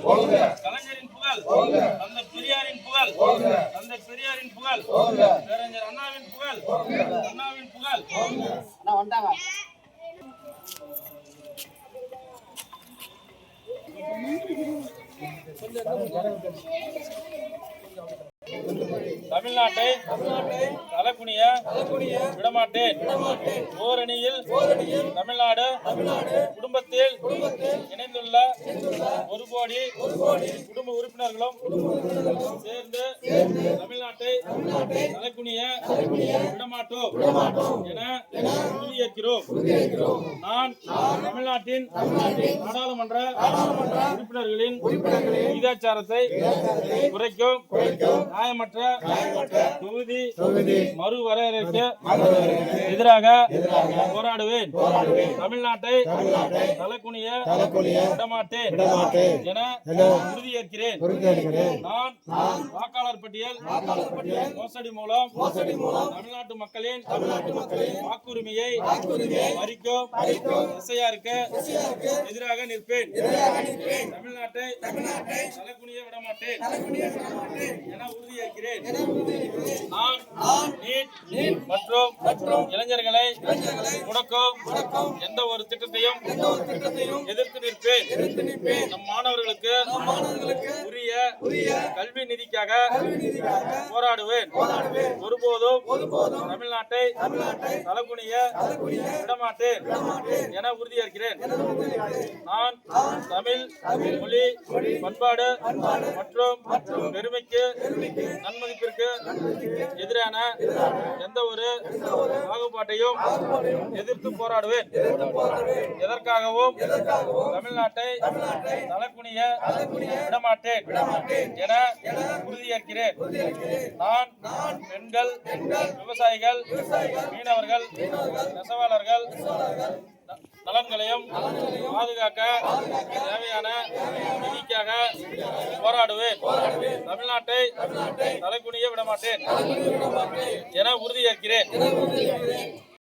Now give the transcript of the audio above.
புகழ், கலைஞரின் புகழ், தந்தை பெரியாரின் புகழ், தந்தை பெரியாரின் புகழ், பேரறிஞர் அண்ணாவின் புகழ், அண்ணாவின் புகழ். அண்ணா வந்தாங்க. தமிழ்நாட்டை தலைக்குனிய விடமாட்டேன். ஓரணியில் தமிழ்நாடு குடும்பத்தில் இணைந்துள்ள 1 கோடி குடும்ப உறுப்பினர்களும் சேர்ந்து தமிழ்நாட்டை தலைக்குனிய விடமாட்டோம் என உறுதியேற்கிறோம். நான் தமிழ்நாட்டின் நாடாளுமன்ற உறுப்பினர்களின் விகிதாச்சாரத்தை குறைக்கும் நியாயமற்ற தொகுதி மறுவரையறைக்கு எதிராக போராடுவேன். தமிழ்நாட்டை தலைக்குனிய விடமாட்டேன் என உறுதியேற்கிறேன். நான் வாக்காளர் பட்டியல் மோசடி மூலம் தமிழ்நாட்டு மக்களின் வாக்குரிமையை பறிக்கும் எஸ்ஐஆருக்கு எதிராக நிற்பேன். தமிழ்நாட்டை தலைக்குனிய விடமாட்டேன் என உறுதியேற்கிறேன். நான் நீட் மற்றும் இளைஞர்களை முடக்கும் எந்த ஒரு திட்டத்தையும் எதிர்த்து நிற்பேன். நம் மாணவர்களுக்கு உரிய கல்வி நிதிக்காக போராடுவேன். ஒருபோதும் தமிழ்நாட்டை தலைக்குனிய விடமாட்டேன் என உறுதியேற்கிறேன். நான் தமிழ் மொழி பண்பாடு மற்றும் பெருமைக்கு நன்மதிப்பிற்கு எதிரான எந்த ஒரு பாகுபாட்டையும் எதிர்த்து போராடுவேன். எதற்காகவும் தமிழ்நாட்டை தலைக்குனிய விடமாட்டேன் என உறுதியேற்கிறேன். நான் பெண்கள், விவசாயிகள், மீனவர்கள், நெசவாளர்கள் நலன்களையும் பாதுகாக்க தேவையான நிதிக்காக போராடுவேன். தமிழ்நாட்டை தலைக்குனிய விடமாட்டேன் என உறுதியேற்கிறேன்.